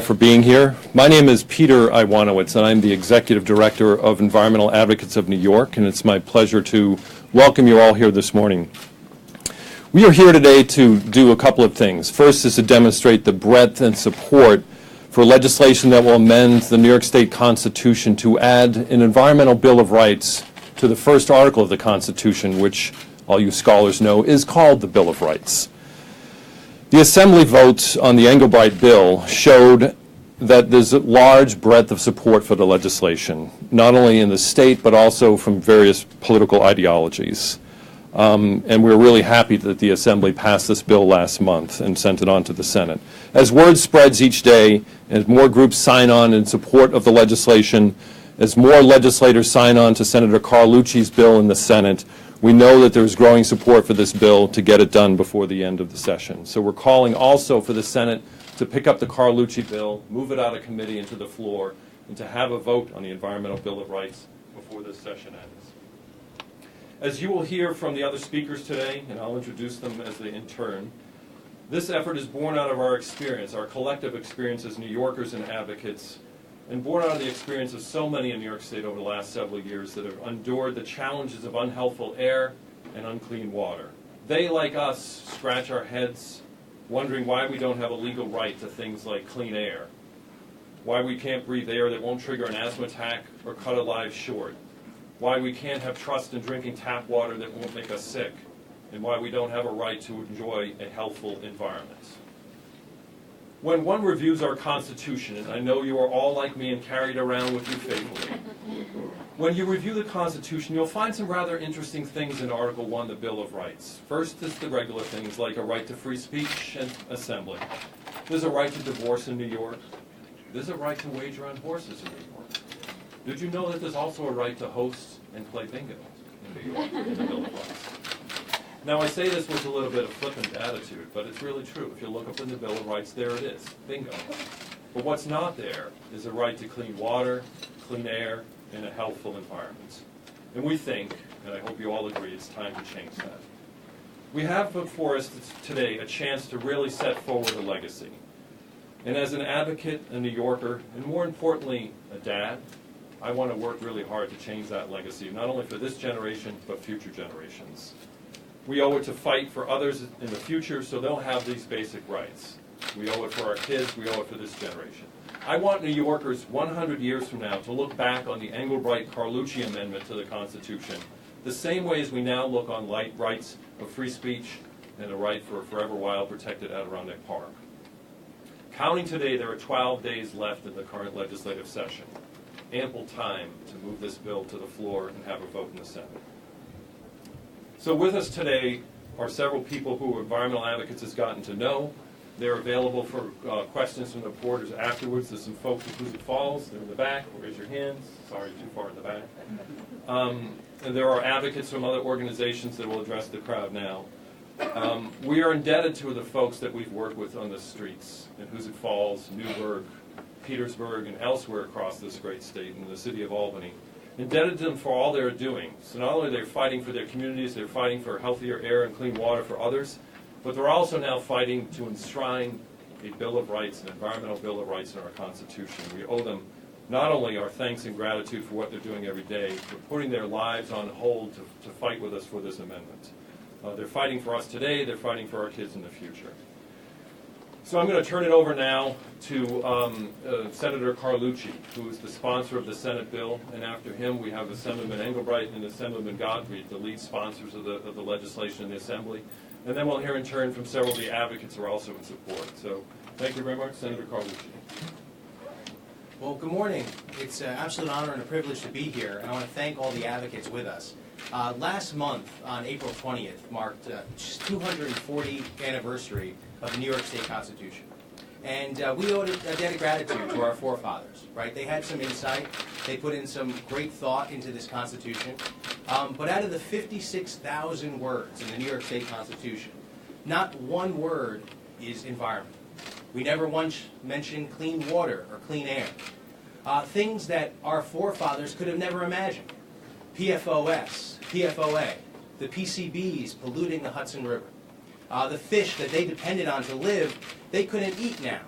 for being here. My name is Peter Iwanowitz, and I'm the Executive Director of Environmental Advocates of New York, and it's my pleasure to welcome you all here this morning. We are here today to do a couple of things. First is to demonstrate the breadth and support for legislation that will amend the New York State Constitution to add an environmental Bill of Rights to the first article of the Constitution, which all you scholars know is called the Bill of Rights. The Assembly votes on the Englebright bill showed that there's a large breadth of support for the legislation, not only in the state but also from various political ideologies. And we're really happy that the Assembly passed this bill last month and sent it on to the Senate. As word spreads each day, as more groups sign on in support of the legislation, as more legislators sign on to Senator Carlucci's bill in the Senate, we know that there's growing support for this bill to get it done before the end of the session. So we're calling also for the Senate to pick up the Carlucci bill, move it out of committee into the floor, and to have a vote on the Environmental Bill of Rights before this session ends. As you will hear from the other speakers today, and I'll introduce them as they in turn, this effort is born out of our experience, our collective experience as New Yorkers and advocates, and born out of the experience of so many in New York State over the last several years that have endured the challenges of unhealthful air and unclean water. They, like us, scratch our heads wondering why we don't have a legal right to things like clean air, why we can't breathe air that won't trigger an asthma attack or cut our lives short, why we can't have trust in drinking tap water that won't make us sick, and why we don't have a right to enjoy a healthful environment. When one reviews our Constitution, and I know you are all like me and carry it around with you faithfully, when you review the Constitution, you'll find some rather interesting things in Article 1, the Bill of Rights. First is the regular things like a right to free speech and assembly. There's a right to divorce in New York. There's a right to wager on horses in New York. Did you know that there's also a right to host and play bingo in New York in the Bill of Rights? Now, I say this with a little bit of flippant attitude, but it's really true. If you look up in the Bill of Rights, there it is, bingo. But what's not there is a right to clean water, clean air, and a healthful environment. And we think, and I hope you all agree, it's time to change that. We have before us today a chance to really set forward a legacy. And as an advocate, a New Yorker, and more importantly, a dad, I want to work really hard to change that legacy, not only for this generation, but future generations. We owe it to fight for others in the future so they'll have these basic rights. We owe it for our kids, we owe it for this generation. I want New Yorkers 100 years from now to look back on the Englebright-Carlucci Amendment to the Constitution the same way as we now look on rights of free speech and the right for a forever wild protected Adirondack Park. Counting today, there are 12 days left in the current legislative session. Ample time to move this bill to the floor and have a vote in the Senate. So with us today are several people who Environmental Advocates has gotten to know. They're available for questions from the reporters afterwards. There's some folks at Hoosick Falls. They're in the back. Raise your hands. Sorry, too far in the back. And there are advocates from other organizations that will address the crowd now. We are indebted to the folks that we've worked with on the streets in Hoosick Falls, Newburgh, Petersburg, and elsewhere across this great state and the city of Albany. Indebted to them for all they're doing. So not only are they fighting for their communities, they're fighting for healthier air and clean water for others, but they're also now fighting to enshrine a Bill of Rights, an environmental Bill of Rights in our Constitution. We owe them not only our thanks and gratitude for what they're doing every day, but putting their lives on hold to fight with us for this amendment. They're fighting for us today, they're fighting for our kids in the future. So I'm going to turn it over now to Senator Carlucci, who is the sponsor of the Senate bill, and after him we have Assemblyman Englebright and Assemblyman Gottfried, the lead sponsors of the legislation in the Assembly. And then we'll hear in turn from several of the advocates who are also in support. So thank you very much, Senator Carlucci. Well, good morning. It's an absolute honor and a privilege to be here, and I want to thank all the advocates with us. Last month, on April 20th, marked 240th anniversary of the New York State Constitution. And we owe a debt of gratitude to our forefathers, right? They had some insight. They put in some great thought into this Constitution. But out of the 56,000 words in the New York State Constitution, not one word is environment. We never once mentioned clean water or clean air. Things that our forefathers could have never imagined. PFOS, PFOA, the PCBs polluting the Hudson River. The fish that they depended on to live, they couldn't eat now.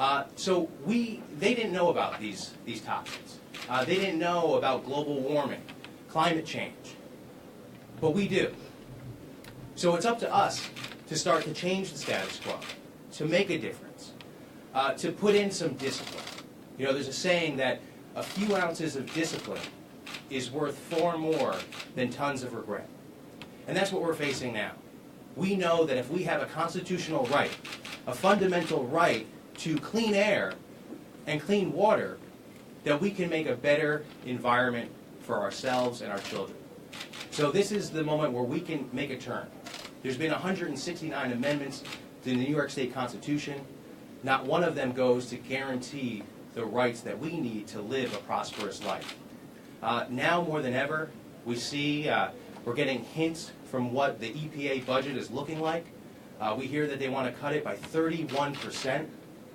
They didn't know about these toxins. They didn't know about global warming, climate change, but we do. So it's up to us to start to change the status quo, to make a difference, to put in some discipline. You know, there's a saying that a few ounces of discipline is worth far more than tons of regret. And that's what we're facing now. We know that if we have a constitutional right, a fundamental right to clean air and clean water, that we can make a better environment for ourselves and our children. So this is the moment where we can make a turn. There's been 169 amendments to the New York State Constitution. Not one of them goes to guarantee the rights that we need to live a prosperous life. Now more than ever, we see we're getting hints from what the EPA budget is looking like. We hear that they want to cut it by 31%,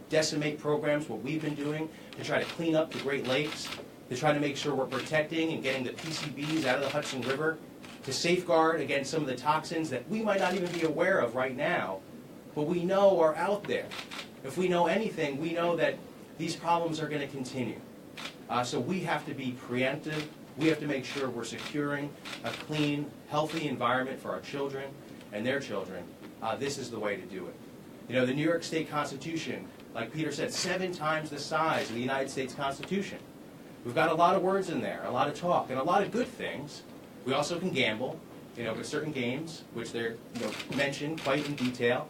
decimate programs, what we've been doing to try to clean up the Great Lakes, to try to make sure we're protecting and getting the PCBs out of the Hudson River, to safeguard against some of the toxins that we might not even be aware of right now, but we know are out there. If we know anything, we know that these problems are going to continue. So we have to be preemptive. We have to make sure we're securing a clean, healthy environment for our children and their children. This is the way to do it. You know, the New York State Constitution, like Peter said, 7 times the size of the United States Constitution. We've got a lot of words in there, a lot of talk, and a lot of good things. We also can gamble, you know, with certain games, which they're mentioned quite in detail,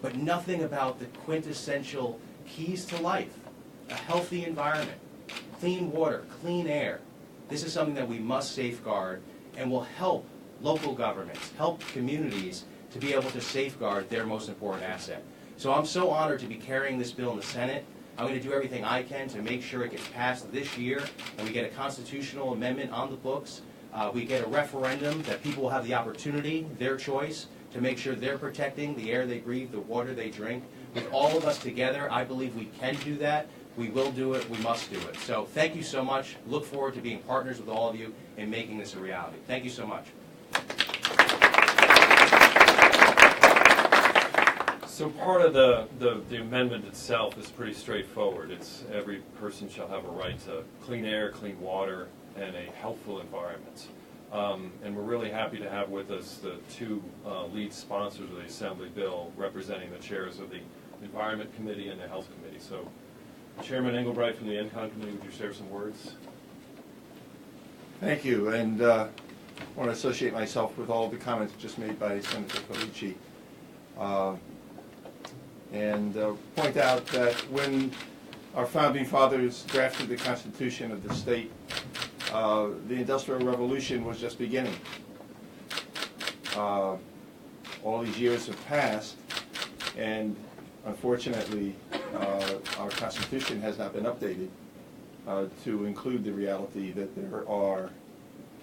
but nothing about the quintessential keys to life, a healthy environment, clean water, clean air. This is something that we must safeguard and will help local governments, help communities to be able to safeguard their most important asset. So I'm so honored to be carrying this bill in the Senate. I'm going to do everything I can to make sure it gets passed this year and we get a constitutional amendment on the books. We get a referendum that people will have the opportunity, their choice, to make sure they're protecting the air they breathe, the water they drink. With all of us together, I believe we can do that. We will do it. We must do it. So thank you so much. Look forward to being partners with all of you in making this a reality. Thank you so much. So part of the amendment itself is pretty straightforward. It's every person shall have a right to clean air, clean water, and a healthful environment. And we're really happy to have with us the 2 lead sponsors of the Assembly bill representing the chairs of the Environment Committee and the Health Committee. So Chairman Engelbright from the ENCON Committee, would you share some words? Thank you, and I want to associate myself with all the comments just made by Senator Felici. And point out that when our founding fathers drafted the Constitution of the state, the Industrial Revolution was just beginning. All these years have passed, and unfortunately, our Constitution has not been updated to include the reality that there are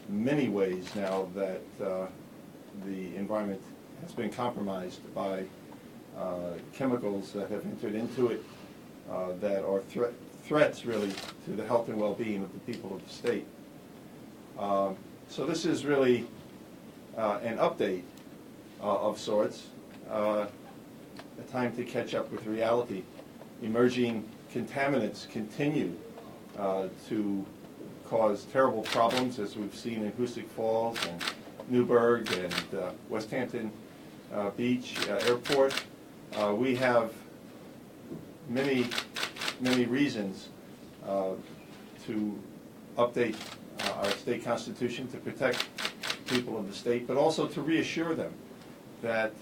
many ways now that the environment has been compromised by chemicals that have entered into it that are threats really to the health and well-being of the people of the state. So this is really an update of sorts, a time to catch up with reality. Emerging contaminants continue to cause terrible problems, as we've seen in Hoosick Falls and Newburgh and West Hampton Beach Airport. We have many reasons to update our state constitution to protect people of the state, but also to reassure them that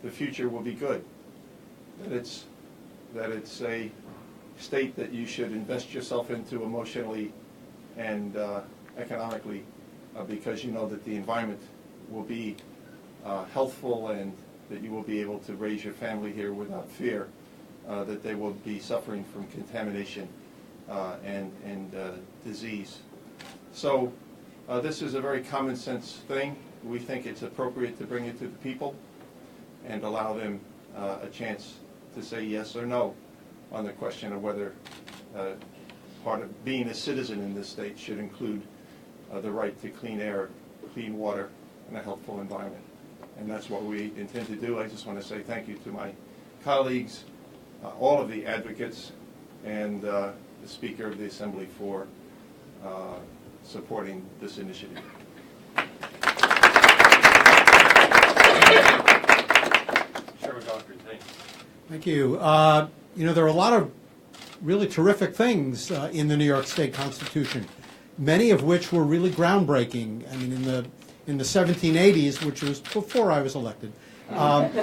the future will be good, that it's a state that you should invest yourself into emotionally and economically because you know that the environment will be healthful and that you will be able to raise your family here without fear that they will be suffering from contamination and disease. So this is a very common sense thing. We think it's appropriate to bring it to the people and allow them a chance to say yes or no on the question of whether part of being a citizen in this state should include the right to clean air, clean water, and a healthful environment. And that's what we intend to do. I just want to say thank you to my colleagues, all of the advocates, and the Speaker of the Assembly for supporting this initiative. Chairman Godfrey, thanks. Thank you. You know, there are a lot of really terrific things in the New York State Constitution, many of which were really groundbreaking. I mean, in the 1780s, which was before I was elected, Not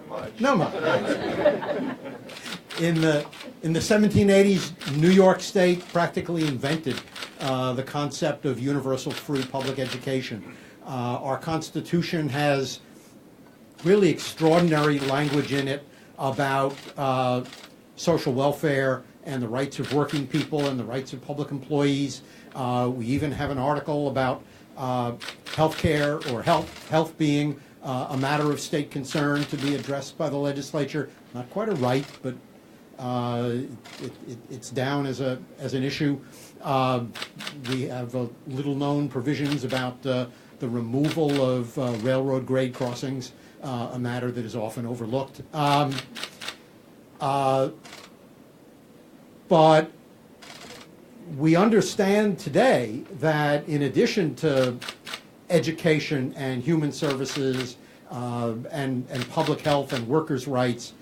much. In the 1780s, New York State practically invented the concept of universal free public education. Our Constitution has really extraordinary language in it about social welfare and the rights of working people and the rights of public employees. We even have an article about health care or health being a matter of state concern to be addressed by the legislature. Not quite a right, but it's down as an issue. We have little-known provisions about the removal of railroad grade crossings, a matter that is often overlooked. But we understand today that in addition to education and human services and public health and workers' rights,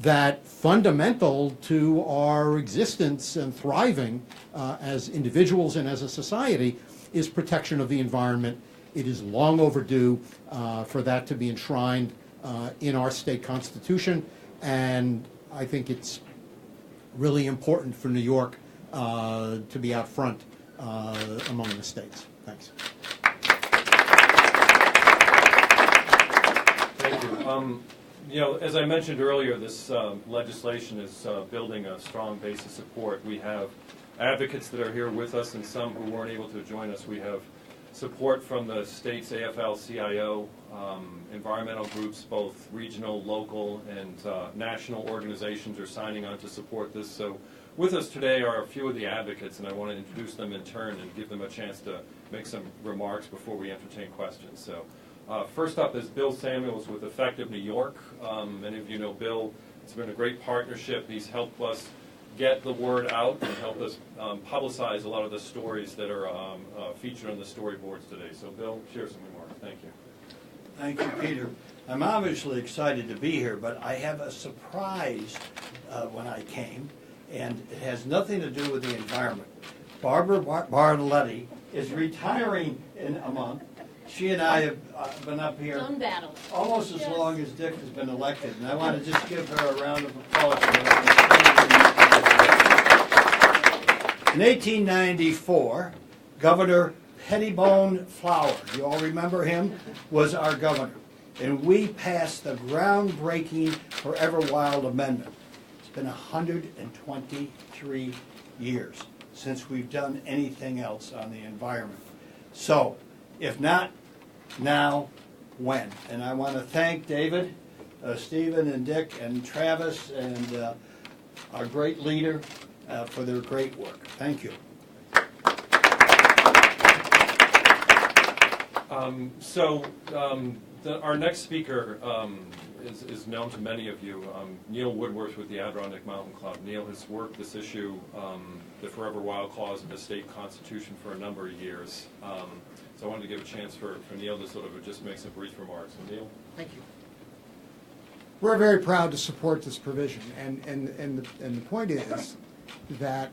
that fundamental to our existence and thriving as individuals and as a society is protection of the environment. It is long overdue for that to be enshrined in our state constitution, and I think it's really important for New York to be out front among the states. Thanks. Thank you. You know, as I mentioned earlier, this legislation is building a strong base of support. We have advocates that are here with us and some who weren't able to join us. We have support from the state's AFL-CIO, environmental groups, both regional, local, and national organizations are signing on to support this. So with us today are a few of the advocates, and I want to introduce them in turn and give them a chance to make some remarks before we entertain questions. So first up is Bill Samuels with Effective New York. Many of you know Bill. It's been a great partnership. He's helped us get the word out and help us publicize a lot of the stories that are featured on the storyboards today. So Bill, share some remarks. Thank you. Thank you, Peter. I'm obviously excited to be here, but I have a surprise when I came, and it has nothing to do with the environment. Barbara Bartoletti is retiring in a month. She and I have been up here almost as long as Dick has been elected, and I want to just give her a round of applause for that. In 1894, Governor Pettibone Flower, you all remember him, was our governor. And we passed the groundbreaking Forever Wild Amendment. It's been 123 years since we've done anything else on the environment. So, if not now, when? And I want to thank David, Stephen, and Dick, and Travis, and our great leader for their great work. Thank you. Our next speaker is known to many of you, Neil Woodworth with the Adirondack Mountain Club. Neil has worked this issue, the Forever Wild Clause in the state constitution for a number of years. So I wanted to give a chance for Neil to sort of just make some brief remarks. So Neil? Thank you. We're very proud to support this provision, and the point is that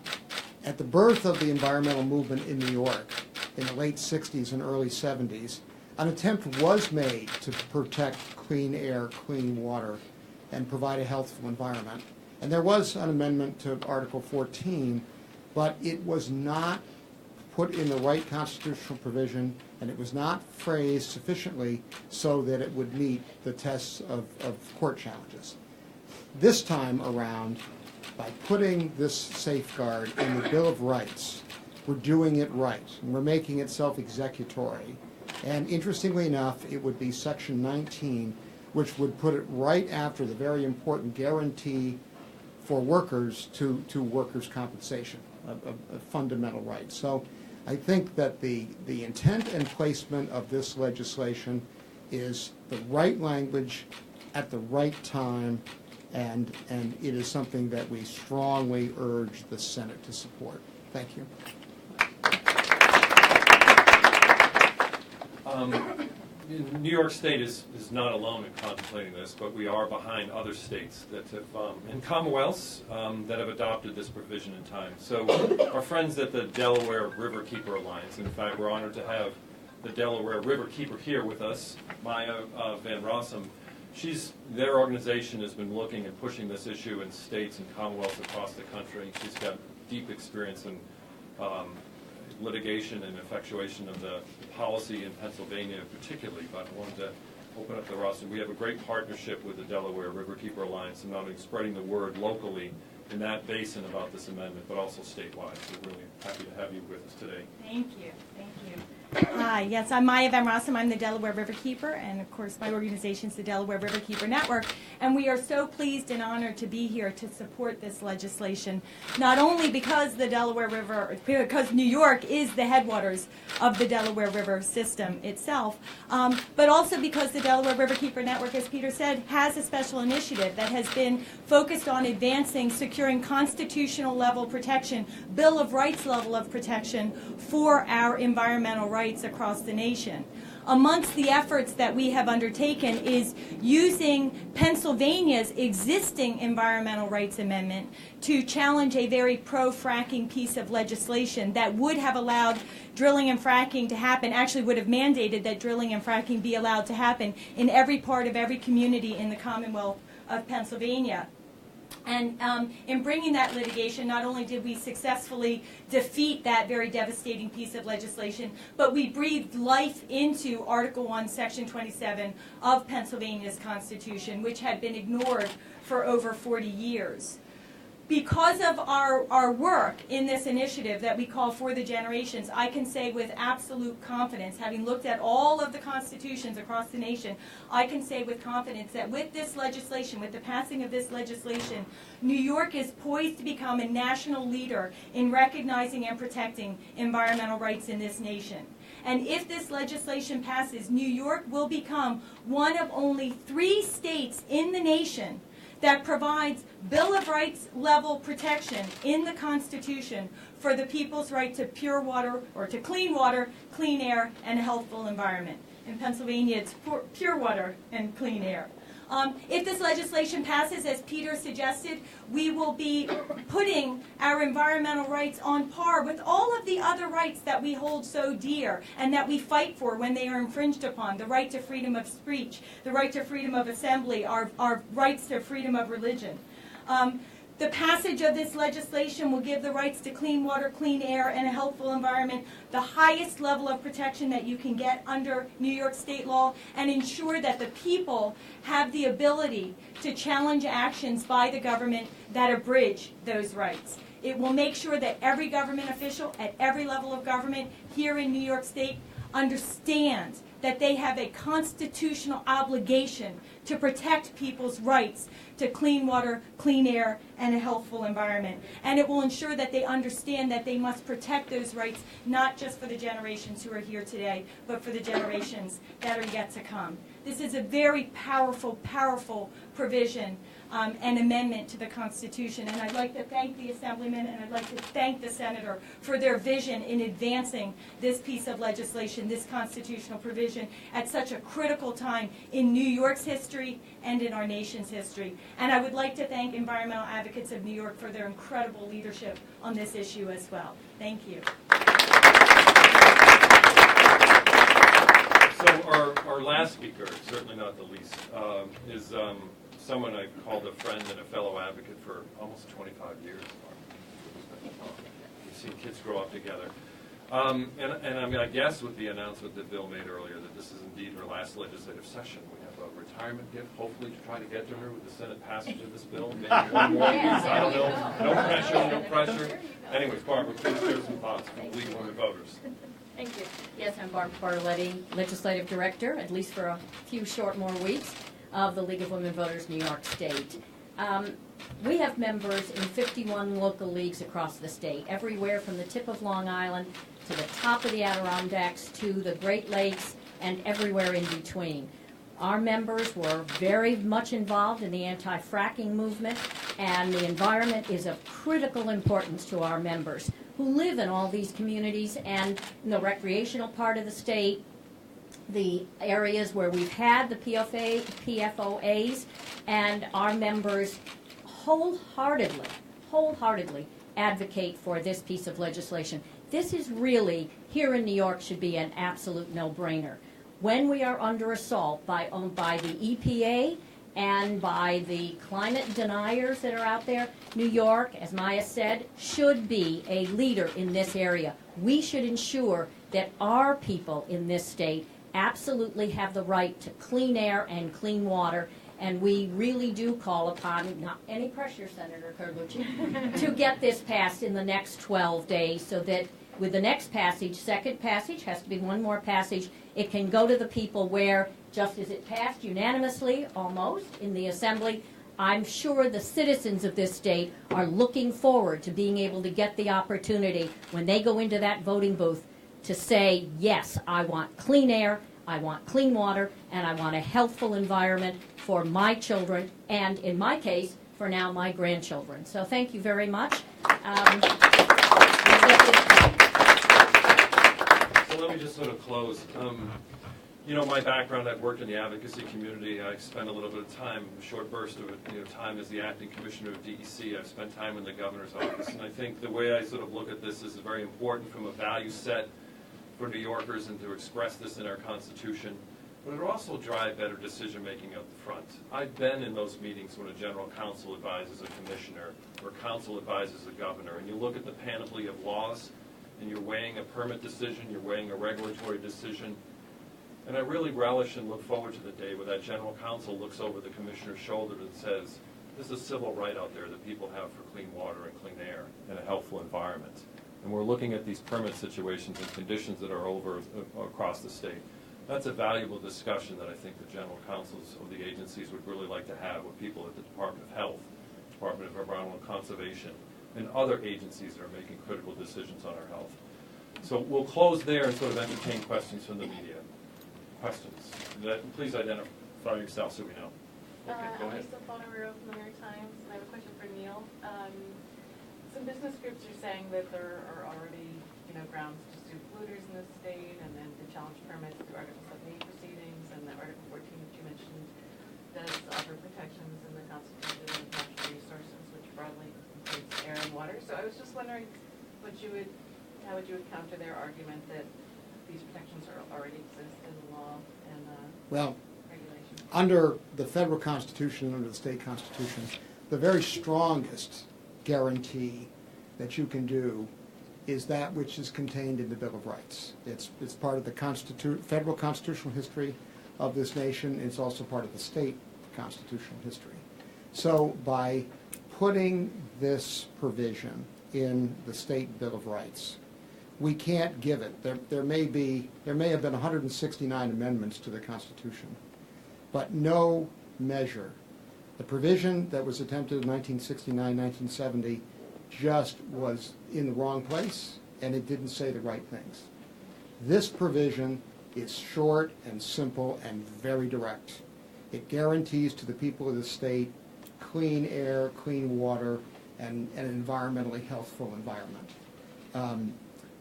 at the birth of the environmental movement in New York in the late 60s and early 70s, an attempt was made to protect clean air, clean water, and provide a healthful environment. And there was an amendment to Article 14, but it was not put in the right constitutional provision, and it was not phrased sufficiently so that it would meet the tests of court challenges. This time around, by putting this safeguard in the Bill of Rights, we're doing it right, and we're making it self-executory. And interestingly enough, it would be Section 19, which would put it right after the very important guarantee for workers to workers' compensation, a fundamental right. So I think that the intent and placement of this legislation is the right language at the right time and it is something that we strongly urge the Senate to support. Thank you. New York State is not alone in contemplating this, but we are behind other states that have, and commonwealths that have adopted this provision in time. So our friends at the Delaware Riverkeeper Alliance, in fact, we're honored to have the Delaware Riverkeeper here with us, Maya Van Rossum. Their organization has been looking and pushing this issue in states and commonwealths across the country. She's got deep experience in litigation and effectuation of the policy in Pennsylvania particularly, but I wanted to open up the roster. We have a great partnership with the Delaware Riverkeeper Alliance, and not only spreading the word locally in that basin about this amendment, but also statewide. So we're really happy to have you with us today. Thank you. Thank you. Hi, yes, I'm Maya Van Rossum. I'm the Delaware Riverkeeper, and of course my organization is the Delaware Riverkeeper Network, and we are so pleased and honored to be here to support this legislation, not only because the Delaware River, because New York is the headwaters of the Delaware River system itself, but also because the Delaware Riverkeeper Network, as Peter said, has a special initiative that has been focused on advancing, securing constitutional level protection, Bill of Rights level of protection for our environmental rights across the nation. Amongst the efforts that we have undertaken is using Pennsylvania's existing environmental rights amendment to challenge a very pro-fracking piece of legislation that would have allowed drilling and fracking to happen, actually would have mandated that drilling and fracking be allowed to happen in every part of every community in the Commonwealth of Pennsylvania. And in bringing that litigation, not only did we successfully defeat that very devastating piece of legislation, but we breathed life into Article 1, Section 27 of Pennsylvania's Constitution, which had been ignored for over 40 years. Because of our work in this initiative that we call For the Generations, I can say with absolute confidence, having looked at all of the constitutions across the nation, I can say with confidence that with this legislation, with the passing of this legislation, New York is poised to become a national leader in recognizing and protecting environmental rights in this nation. And if this legislation passes, New York will become one of only 3 states in the nation that provides Bill of Rights level protection in the Constitution for the people's right to pure water, or to clean water, clean air, and a healthful environment. In Pennsylvania, it's pure water and clean air. If this legislation passes, as Peter suggested, we will be putting our environmental rights on par with all of the other rights that we hold so dear and that we fight for when they are infringed upon. The right to freedom of speech, the right to freedom of assembly, our rights to freedom of religion. The passage of this legislation will give the rights to clean water, clean air, and a healthful environment the highest level of protection that you can get under New York state law, and ensure that the people have the ability to challenge actions by the government that abridge those rights. It will make sure that every government official at every level of government here in New York State understands that they have a constitutional obligation to protect people's rights to clean water, clean air, and a healthful environment. And it will ensure that they understand that they must protect those rights, not just for the generations who are here today, but for the generations that are yet to come. This is a very powerful, powerful provision and amendment to the Constitution. And I'd like to thank the Assemblyman and I'd like to thank the Senator for their vision in advancing this piece of legislation, this constitutional provision, at such a critical time in New York's history and in our nation's history. And I would like to thank Environmental Advocates of New York for their incredible leadership on this issue as well. Thank you. So our last speaker, certainly not the least, is someone I've called a friend and a fellow advocate for almost 25 years. We've seen kids grow up together. And I mean, I guess with the announcement that Bill made earlier that this is indeed her last legislative session, we have a retirement gift, hopefully, to try to get to her with the Senate passage of this bill. Maybe one more piece, I don't know. No pressure, no pressure. Anyways, Barbara, please share some thoughts from League of Women Voters. Thank you. Yes, I'm Barbara Bartoletti, Legislative Director, at least for a few short more weeks, of the League of Women Voters, New York State. We have members in 51 local leagues across the state, everywhere from the tip of Long Island to the top of the Adirondacks to the Great Lakes and everywhere in between. Our members were very much involved in the anti-fracking movement, and the environment is of critical importance to our members who live in all these communities and in the recreational part of the state, the areas where we've had the PFOAs, and our members wholeheartedly advocate for this piece of legislation. This is really, here in New York, should be an absolute no-brainer. When we are under assault by the EPA and by the climate deniers that are out there, New York, as Maya said, should be a leader in this area. We should ensure that our people in this state absolutely have the right to clean air and clean water, and we really do call upon, not any pressure, Senator Carlucci, to get this passed in the next 12 days so that with the next passage, second passage, has to be one more passage, it can go to the people where, just as it passed unanimously, almost, in the Assembly, I'm sure the citizens of this state are looking forward to being able to get the opportunity when they go into that voting booth to say, yes, I want clean air, I want clean water, and I want a healthful environment for my children, and in my case, for now, my grandchildren. So thank you very much. So let me just sort of close. You know, my background, I've worked in the advocacy community. I spent a little bit of time, a short burst of time as the acting commissioner of DEC. I've spent time in the governor's office. And I think the way I sort of look at this is very important from a value set for New Yorkers and to express this in our Constitution. But it will also drive better decision-making up front. I've been in those meetings when a general counsel advises a commissioner or counsel advises a governor, and you look at the panoply of laws, and you're weighing a permit decision, you're weighing a regulatory decision. And I really relish and look forward to the day where that general counsel looks over the commissioner's shoulder and says, there's a civil right out there that people have for clean water and clean air and a healthful environment. And we're looking at these permit situations and conditions that are over across the state. That's a valuable discussion that I think the general counsels of the agencies would really like to have with people at the Department of Health, Department of Environmental Conservation, and other agencies that are making critical decisions on our health. So we'll close there and sort of entertain questions from the media. Questions? Please identify yourself so we know. Okay, go ahead. Lisa Bonner from the New York Times, and I have a question for Neil. Some business groups are saying that there are already, grounds to sue polluters in the state, and then to challenge permits through Article 78 proceedings, and that Article 14 that you mentioned does offer protections in the Constitution of natural resources, which broadly includes air and water. So I was just wondering how would you counter their argument that these protections already exist in the law and regulations? Under the federal Constitution and under the state Constitution, the very strongest guarantee that you can do is that which is contained in the Bill of Rights. It's part of the federal constitutional history of this nation. It's also part of the state constitutional history. So by putting this provision in the state Bill of Rights, we can't give it. There may have been 169 amendments to the Constitution, but no measure. The provision that was attempted in 1969, 1970 just was in the wrong place, and it didn't say the right things. This provision is short and simple and very direct. It guarantees to the people of the state clean air, clean water, and an environmentally healthful environment.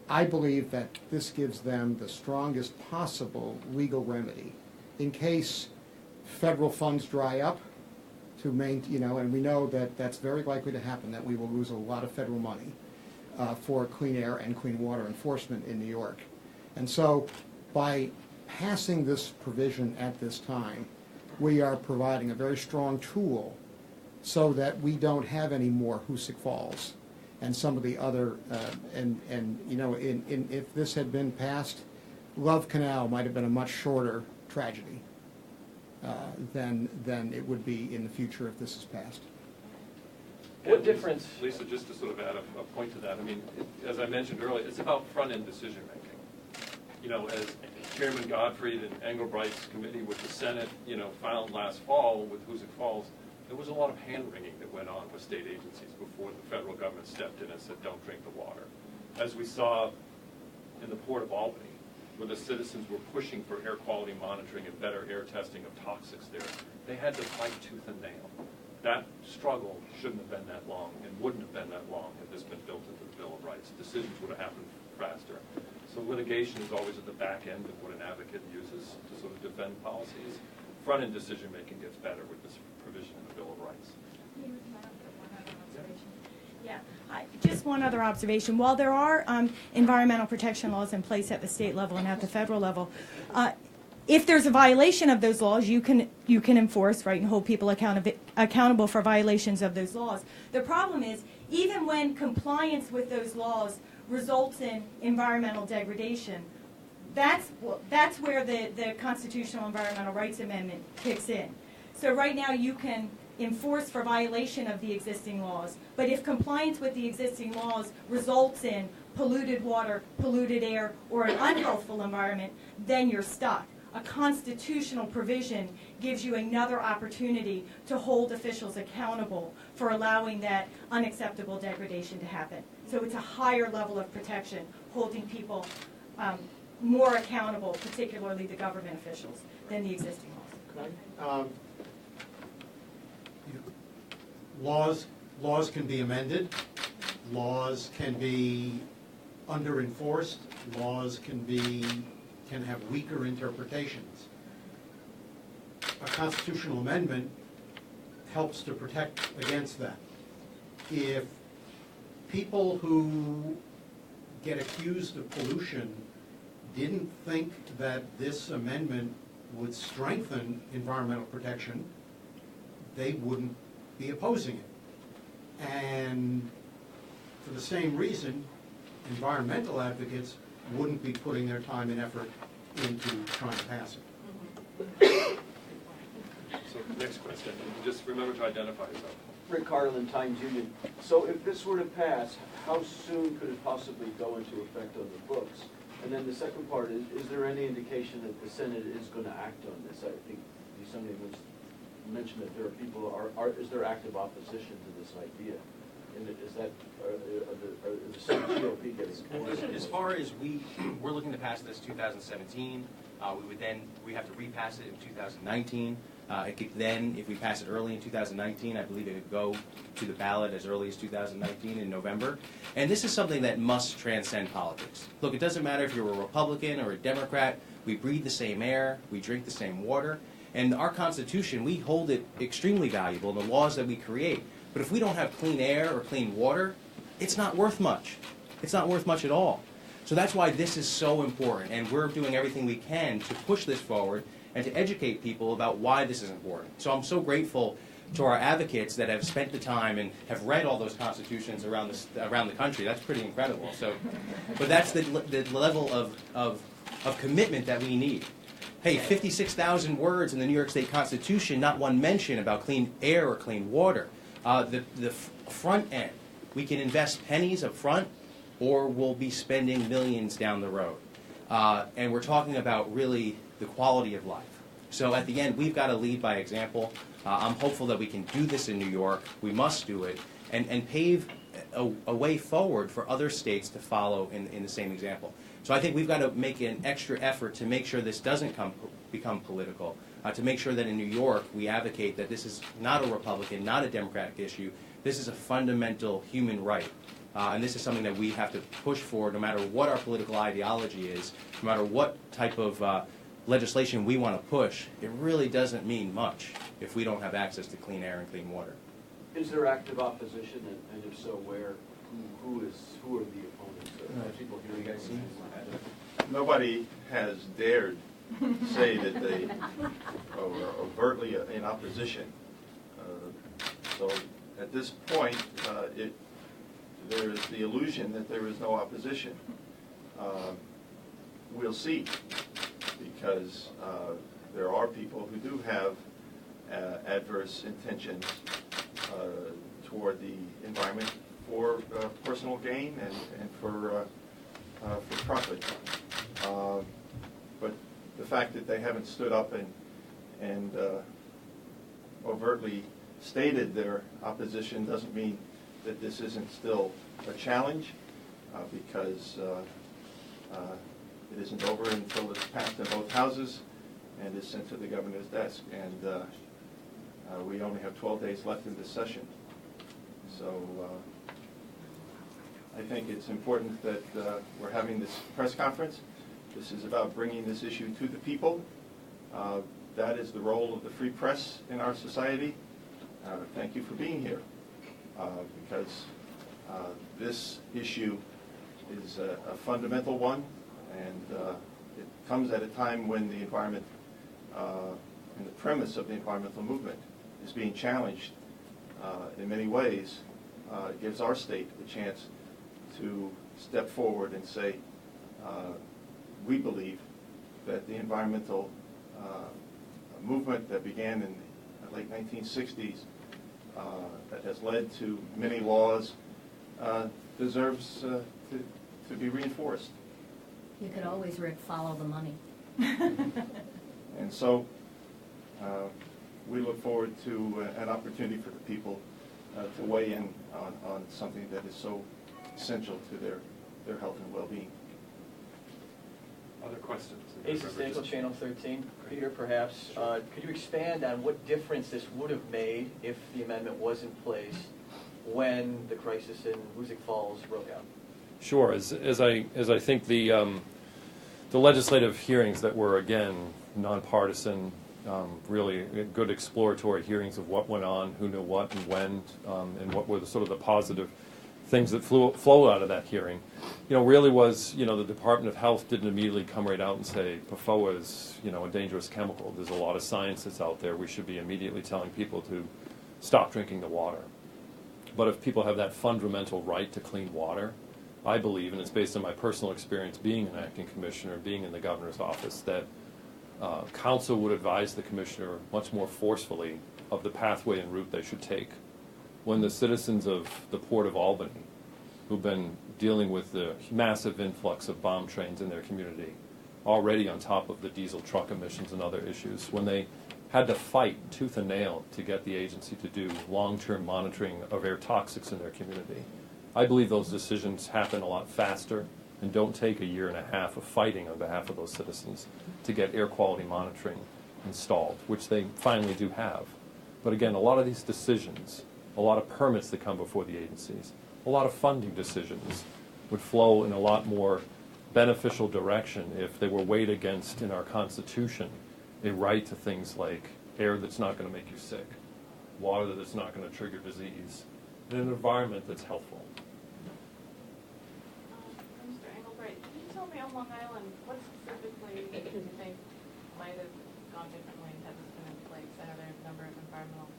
I believe that this gives them the strongest possible legal remedy in case federal funds dry up to maintain, and we know that that's very likely to happen, that we will lose a lot of federal money for clean air and clean water enforcement in New York. And so by passing this provision at this time, we are providing a very strong tool so that we don't have any more Hoosick Falls and some of the other, if this had been passed, Love Canal might have been a much shorter tragedy than it would be in the future if this is passed. What difference, Lisa, just to sort of add a point to that, I mean, as I mentioned earlier, it's about front-end decision-making. As Chairman Gottfried and Engelbright's committee with the Senate, found last fall with Hoosick Falls, there was a lot of hand-wringing that went on with state agencies before the federal government stepped in and said, don't drink the water. As we saw in the Port of Albany, where the citizens were pushing for air quality monitoring and better air testing of toxics there. They had to fight tooth and nail. That struggle shouldn't have been that long and wouldn't have been that long had this been built into the Bill of Rights. Decisions would have happened faster. So litigation is always at the back end of what an advocate uses to sort of defend policies. Front-end decision-making gets better with this provision in the Bill of Rights. Yeah, just one other observation. While there are environmental protection laws in place at the state level and at the federal level, if there's a violation of those laws, you can enforce, right, and hold people accountable for violations of those laws. The problem is, even when compliance with those laws results in environmental degradation, that's where the Constitutional Environmental Rights Amendment kicks in. So right now you can enforce for violation of the existing laws, but if compliance with the existing laws results in polluted water, polluted air, or an unhealthful environment, then you're stuck. A constitutional provision gives you another opportunity to hold officials accountable for allowing that unacceptable degradation to happen. So it's a higher level of protection, holding people more accountable, particularly the government officials, than the existing laws. Laws can be amended, laws can be under-enforced, laws can have weaker interpretations. A constitutional amendment helps to protect against that. If people who get accused of pollution didn't think that this amendment would strengthen environmental protection, they wouldn't be opposing it. And for the same reason, environmental advocates wouldn't be putting their time and effort into trying to pass it. So next question, and just remember to identify yourself. Rick Carlin, Times Union. So if this were to pass, how soon could it possibly go into effect on the books? And then the second part is there any indication that the Senate is going to act on this? I think somebody mentioned that there are people, is there active opposition to this idea? And is that, the Senate GOP getting? As far as we're looking to pass this 2017, we have to repass it in 2019. If we pass it early in 2019, I believe it could go to the ballot as early as 2019 in November. And this is something that must transcend politics. Look, it doesn't matter if you're a Republican or a Democrat. We breathe the same air. We drink the same water. And our Constitution, we hold it extremely valuable in the laws that we create. But if we don't have clean air or clean water, it's not worth much. It's not worth much at all. So that's why this is so important. And we're doing everything we can to push this forward and to educate people about why this is important. So I'm so grateful to our advocates that have spent the time and have read all those constitutions around the country. That's pretty incredible. But that's the level of commitment that we need. Hey, 56,000 words in the New York State Constitution, not one mention about clean air or clean water. The front end, we can invest pennies up front, or we'll be spending millions down the road. And we're talking about really the quality of life. So at the end, we've got to lead by example. I'm hopeful that we can do this in New York. We must do it, and pave a way forward for other states to follow in the same example. So I think we've got to make an extra effort to make sure this doesn't become political, to make sure that in New York we advocate that this is not a Republican, not a Democratic issue. This is a fundamental human right. And this is something that we have to push for no matter what our political ideology is, no matter what type of legislation we want to push. It really doesn't mean much if we don't have access to clean air and clean water. Is there active opposition, and if so, where? Who are the opponents? Are people here? You guys see? Nobody has dared say that they are overtly in opposition. So at this point, there is the illusion that there is no opposition. We'll see, because there are people who do have adverse intentions toward the environment for personal gain and for profit. But the fact that they haven't stood up and overtly stated their opposition doesn't mean that this isn't still a challenge, because It isn't over until it's passed in both houses and is sent to the governor's desk. And we only have 12 days left in this session. So I think it's important that we're having this press conference. This is about bringing this issue to the people. That is the role of the free press in our society. Thank you for being here, because this issue is a fundamental one, and it comes at a time when the environment and the premise of the environmental movement is being challenged in many ways. It gives our state the chance to step forward and say, we believe that the environmental movement that began in the late 1960s, that has led to many laws, deserves to be reinforced. You could always read follow the money. And so we look forward to an opportunity for the people to weigh in on something that is so essential to their health and well-being. Other questions? Asa Stengel, Channel 13. Peter, perhaps, could you expand on what difference this would have made if the amendment was in place when the crisis in Hoosick Falls broke out? Sure. As I think the legislative hearings that were, again, nonpartisan, really good exploratory hearings of what went on, who knew what and when, and what were the positive things that flowed out of that hearing, really was, the Department of Health didn't immediately come right out and say PFOA is, a dangerous chemical. There's a lot of science that's out there. We should be immediately telling people to stop drinking the water. But if people have that fundamental right to clean water, I believe, and it's based on my personal experience being an acting commissioner, being in the governor's office, that council would advise the commissioner much more forcefully of the pathway and route they should take. When the citizens of the Port of Albany, who've been dealing with the massive influx of bomb trains in their community, already on top of the diesel truck emissions and other issues, when they had to fight tooth and nail to get the agency to do long-term monitoring of air toxics in their community, I believe those decisions happen a lot faster and don't take a year and a half of fighting on behalf of those citizens to get air quality monitoring installed, which they finally do have. But again, a lot of these decisions, a lot of permits that come before the agencies, a lot of funding decisions would flow in a lot more beneficial direction if they were weighed against, in our Constitution, a right to things like air that's not going to make you sick, water that's not going to trigger disease, and an environment that's healthful. Mr. Engelbright, can you tell me on Long Island, what specifically do you think might have gone differently had this been in place? I know there are a number of environmental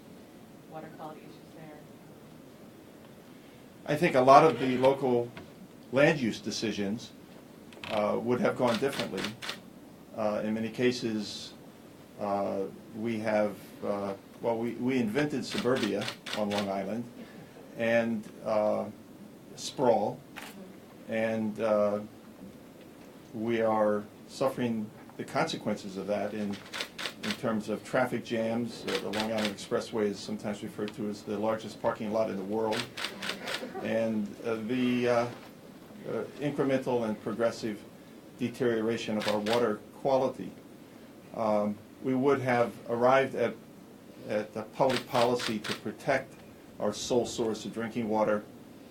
water quality issues there. I think a lot of the local land use decisions would have gone differently. In many cases, we have, we invented suburbia on Long Island and sprawl, and we are suffering the consequences of that in terms of traffic jams. The Long Island Expressway is sometimes referred to as the largest parking lot in the world. And the incremental and progressive deterioration of our water quality. We would have arrived at a public policy to protect our sole source of drinking water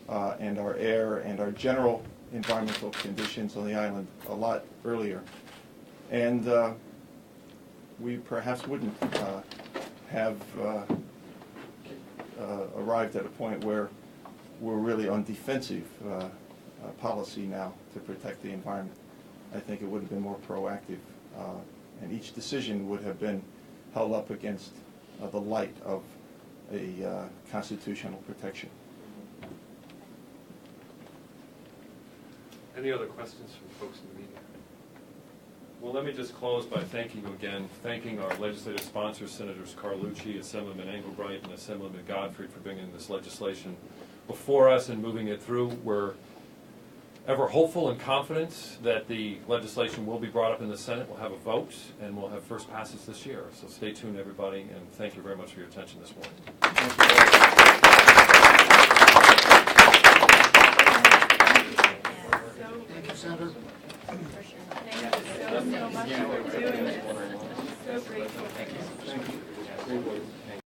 and our air and our general environmental conditions on the island a lot earlier. And we perhaps wouldn't have arrived at a point where we're really on defensive policy now to protect the environment. I think it would have been more proactive, and each decision would have been held up against the light of a constitutional protection. Any other questions from folks in the media? Well, let me just close by thanking our legislative sponsors, Senators Carlucci, Assemblyman Engelbright, and Assemblyman Godfrey, for bringing this legislation before us and moving it through. We're ever hopeful and confident that the legislation will be brought up in the Senate. We'll have a vote, and we'll have first passage this year. So stay tuned, everybody, and thank you very much for your attention this morning.